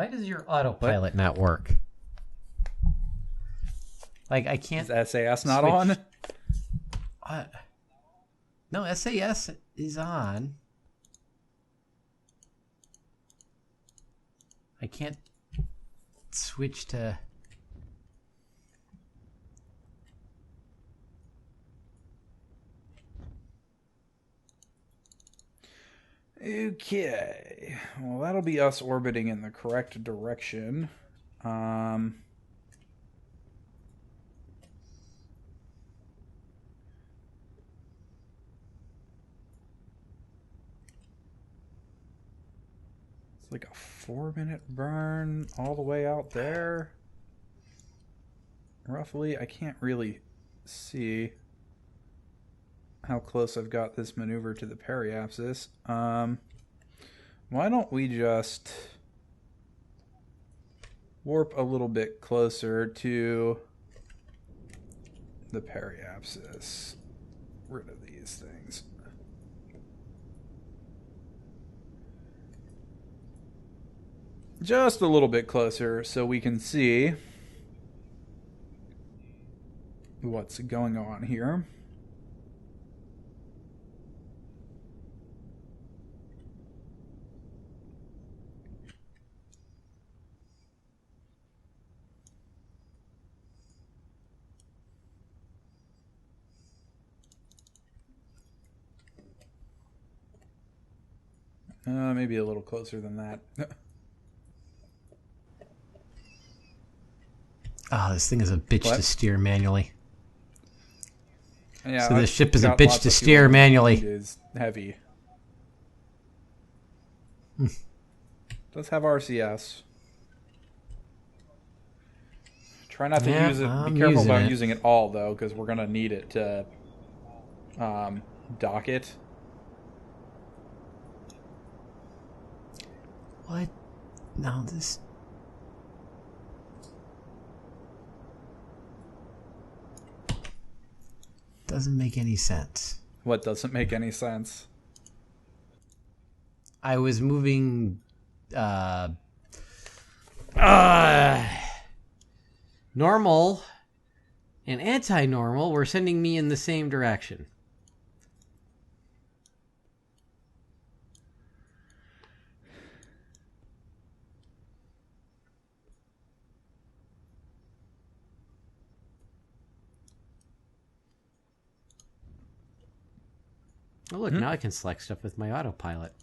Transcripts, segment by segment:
Why does your autopilot not work? Like, I can't... Is SAS not switch. on? No, SAS is on. I can't switch to... Okay. Well, that'll be us orbiting in the correct direction. It's like a 4-minute burn all the way out there. Roughly, I can't really see how close I've got this maneuver to the periapsis. Why don't we just warp a little bit closer to the periapsis? Rid of these things. Just a little bit closer so we can see what's going on here. Maybe a little closer than that. Oh, this thing is a bitch to steer manually. Yeah, so the ship is a bitch to steer manually. It is heavy. Does have RCS. Try not to use it. Be careful about using it all, though, because we're going to need it to dock it. What? No, this... doesn't make any sense. What doesn't make any sense? I was moving... normal and anti-normal were sending me in the same direction. Oh, look, now I can select stuff with my autopilot.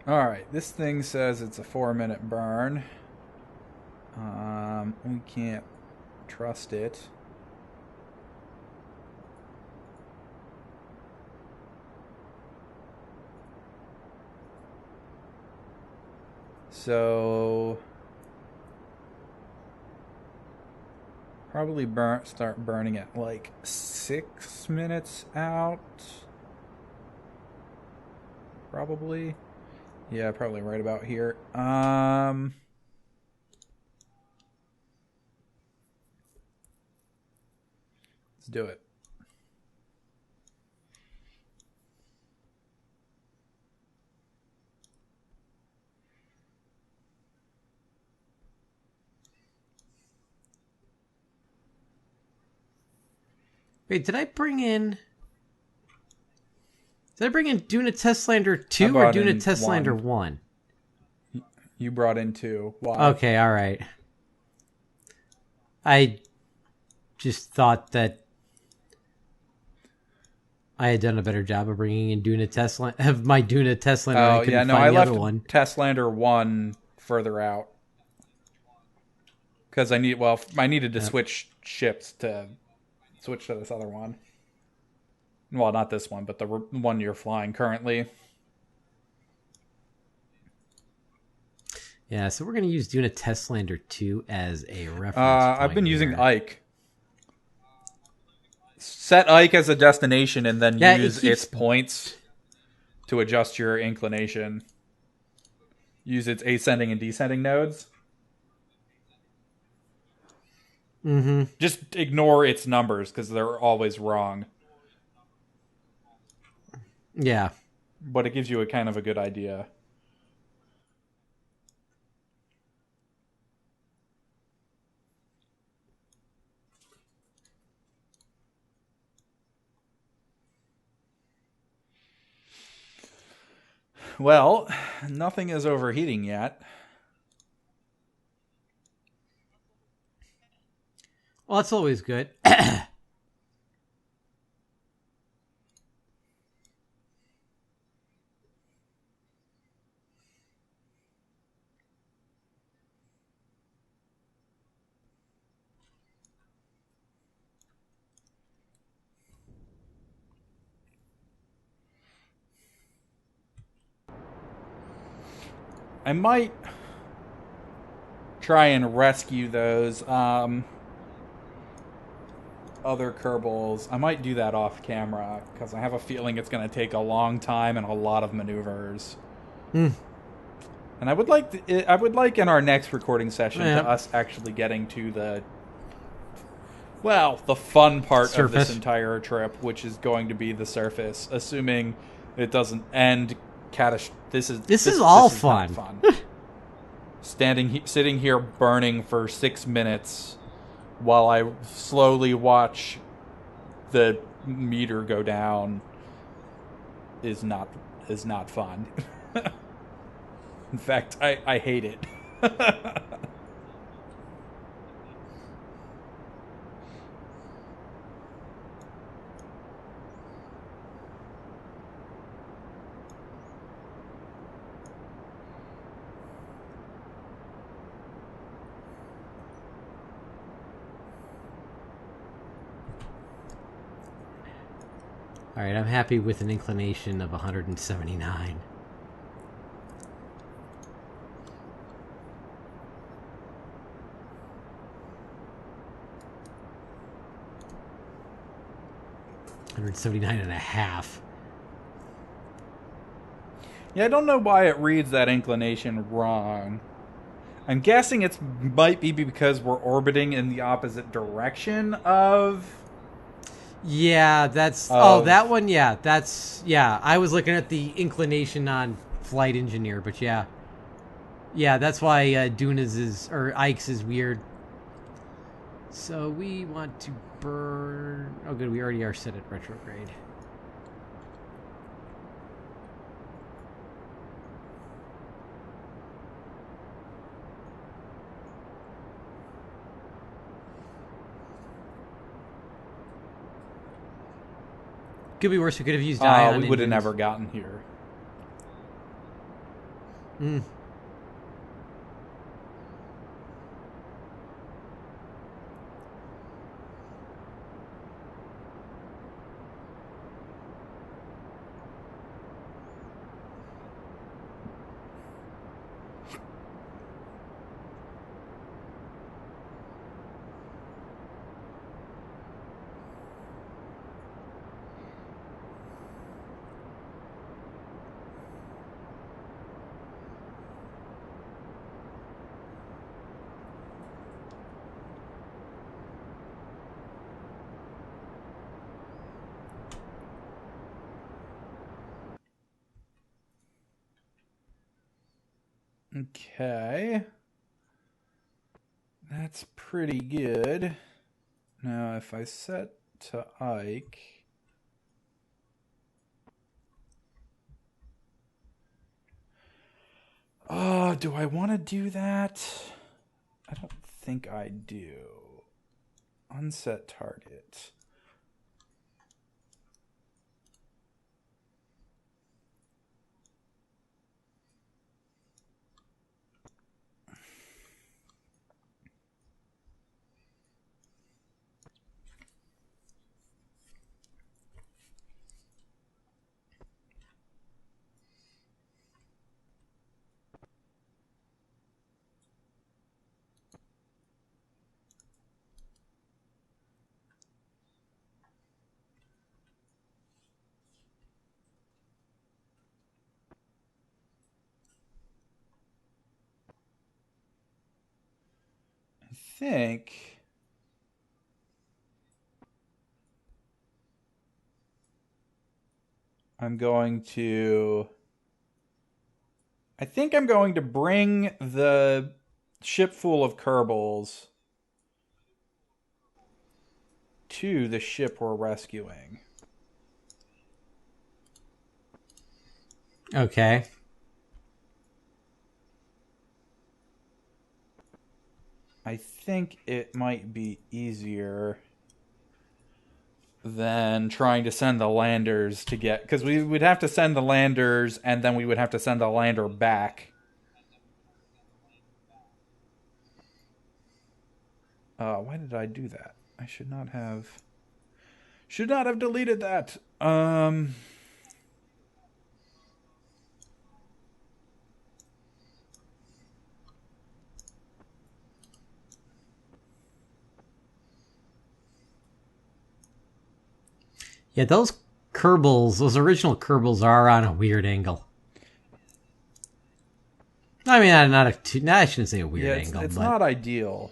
All right, this thing says it's a 4-minute burn. We can't trust it. So probably start burning at like 6 minutes out. Probably. Yeah, probably right about here. Let's do it. Wait, did I bring in Duna Testlander 2 or Duna Testlander 1? You brought in 2. Why? Okay, all right. I just thought that I had done a better job of bringing in Duna Testlander of my Duna Testlander. Oh, yeah, no, I left Testlander 1 further out. Because I needed to switch ships to switch to this other one. Well, not this one, but the one you're flying currently. Yeah, so we're going to use Duna Testlander 2 as a reference point I've been using Ike. set Ike as a destination and then Yeah, it use its keeps. points to adjust your inclination. Use its ascending and descending nodes. Mm-hmm. Just ignore its numbers because they're always wrong. Yeah. But it gives you a kind of a good idea. Well, nothing is overheating yet. Well, that's always good. I might try and rescue those other Kerbals. I might do that off camera because I have a feeling it's going to take a long time and a lot of maneuvers. Mm. And I would like in our next recording session Yeah. to us actually getting to the fun part of Surface. this entire trip, which is going to be the surface, assuming it doesn't end This is all not fun. Sitting here burning for 6 minutes while I slowly watch the meter go down is not fun. In fact, I hate it. All right, I'm happy with an inclination of 179. $179.5. Yeah, I don't know why it reads that inclination wrong. I'm guessing it might be because we're orbiting in the opposite direction of... Yeah, that's... Oh, that one, yeah. That's... Yeah, I was looking at the inclination on Flight Engineer, but yeah. Yeah, that's why Duna's is... Or Ike's is weird. So we want to burn... Oh, good, we already are set at retrograde. Could be worse. We could have used ion we would have engines. never gotten here. Mm. Okay. That's pretty good. Now, if I set to Ike... Oh, do I want to do that? I don't think I do. Unset target. think I'm going to bring the ship full of Kerbals to the ship we're rescuing. Okay. I think it might be easier than trying to send the landers to get... Because we would have to send the landers, and then we would have to send the lander back. Why did I do that? I should not have... Should not have deleted that. Yeah, those Kerbals, those original Kerbals are on a weird angle. I mean, I shouldn't say a weird angle. It's but not ideal.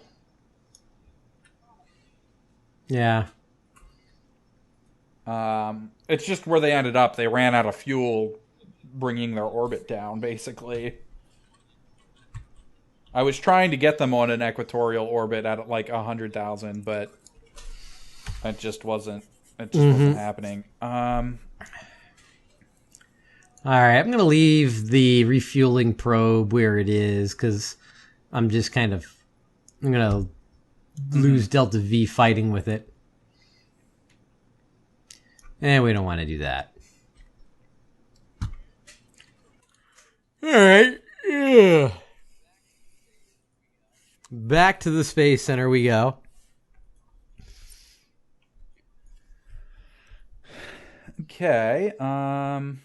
Yeah. It's just where they ended up. They ran out of fuel bringing their orbit down, basically. I was trying to get them on an equatorial orbit at like 100,000, but it just wasn't happening. All right, I'm going to leave the refueling probe where it is because I'm just I'm going to lose Delta V fighting with it. And we don't want to do that. All right. Yeah. Back to the Space Center we go. Okay. I'm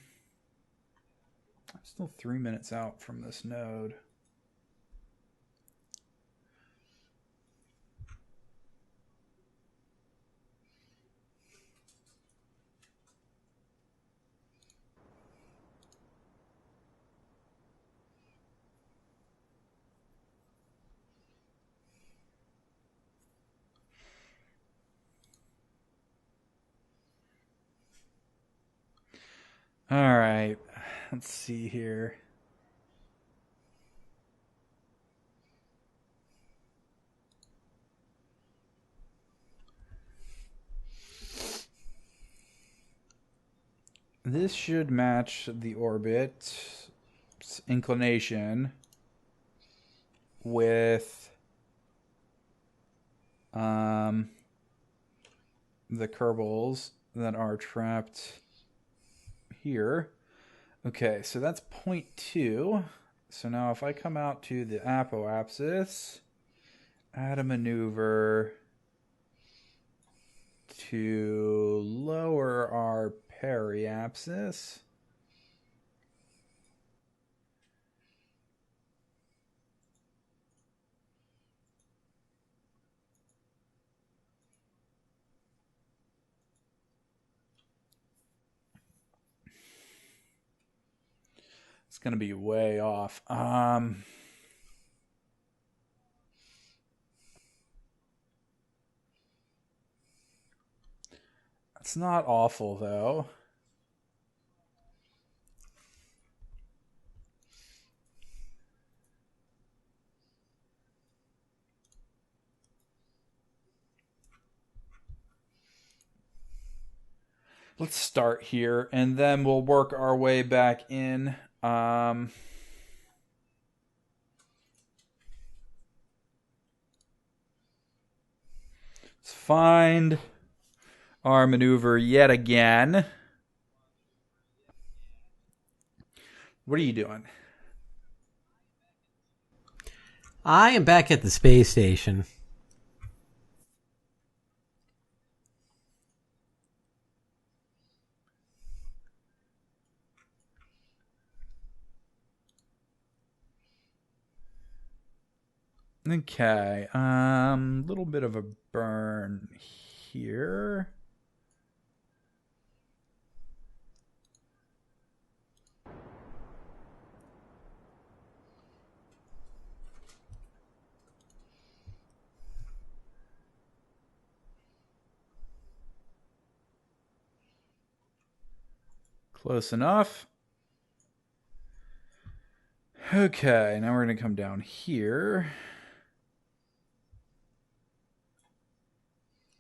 still 3 minutes out from this node. All right. Let's see here. This should match the orbit's inclination with the Kerbals that are trapped here. Okay, so that's 0.2. So now if I come out to the apoapsis, add a maneuver to lower our periapsis. It's going to be way off. It's not awful, though. Let's start here, and then we'll work our way back in. Let's find our maneuver yet again. What are you doing? I am back at the space station. Okay, little bit of a burn here. Close enough. Okay, now we're going to come down here.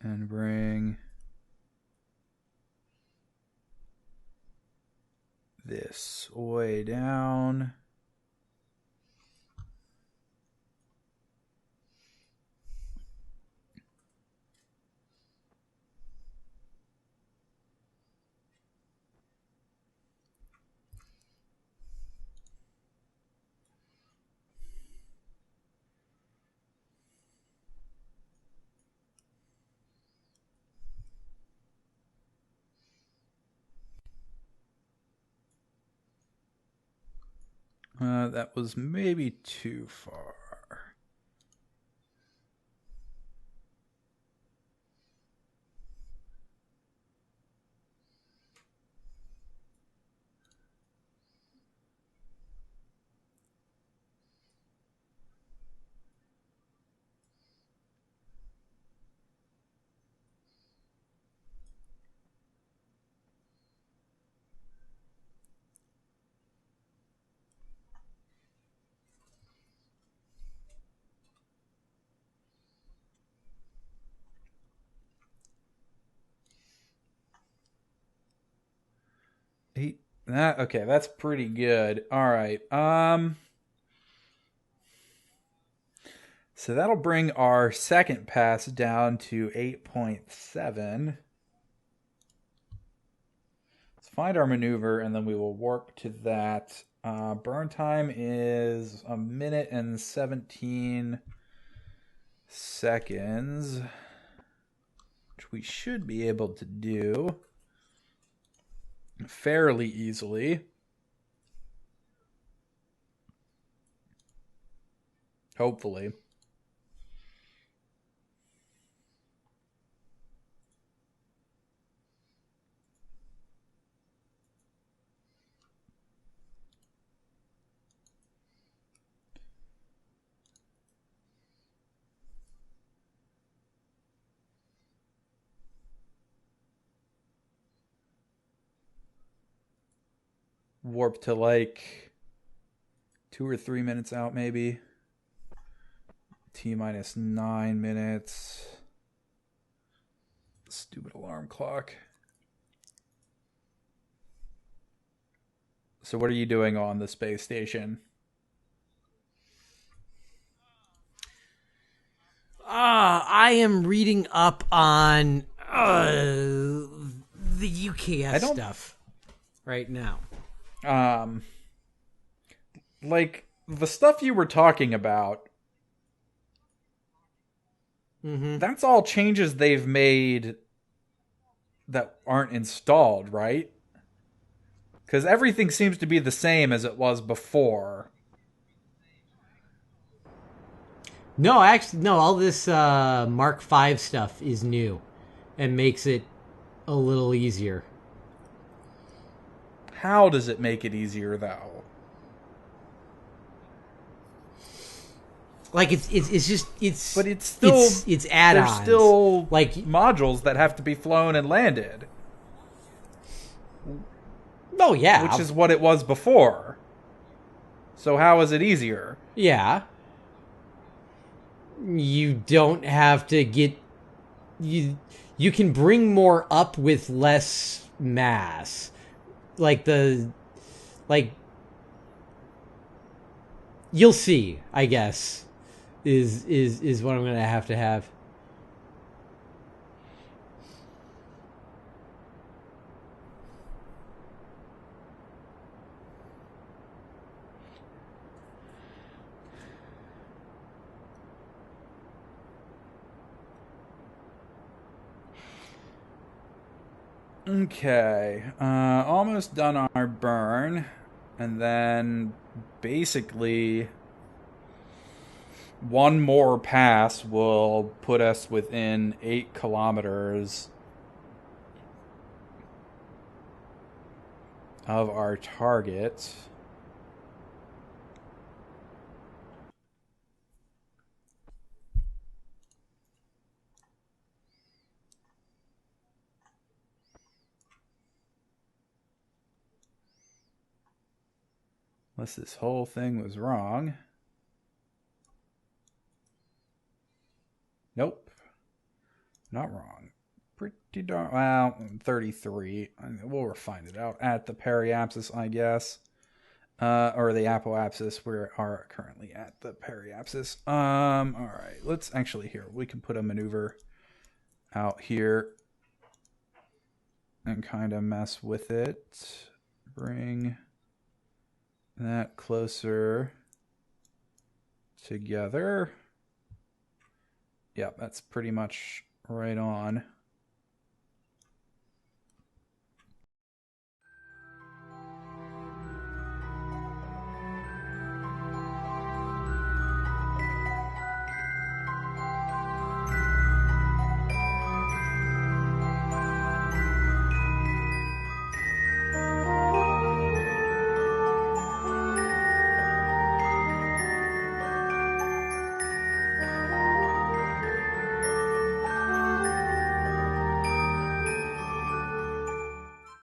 And bring this way down. That was maybe too far. Okay, that's pretty good. All right. So that'll bring our second pass down to 8.7. Let's find our maneuver, and then we will warp to that. Burn time is 1 minute and 17 seconds, which we should be able to do fairly easily. Hopefully. Warp to like 2 or 3 minutes out, maybe. T minus 9 minutes. Stupid alarm clock. So what are you doing on the space station? I am reading up on the UKS stuff right now. Like the stuff you were talking about, that's all changes they've made that aren't installed, right? Because everything seems to be the same as it was before. No, actually, no. All this Mark V stuff is new and makes it a little easier. How does it make it easier, though? Like it's just but it's still it's add-ons. There's still like modules that have to be flown and landed. Oh yeah, which is what it was before. So how is it easier? Yeah, you don't have to get you can bring more up with less mass. You'll see, I guess, is what I'm gonna have to have. Okay, almost done our burn, and then basically one more pass will put us within 8 kilometers of our target. Unless this whole thing was wrong. Nope. Not wrong. Pretty darn... Well, 33. We'll refine it out at the periapsis, I guess. Or the apoapsis. We are currently at the periapsis. Alright. Let's actually... Here, we can put a maneuver out here. And kind of mess with it. Bring that closer together. Yep, that's pretty much right on.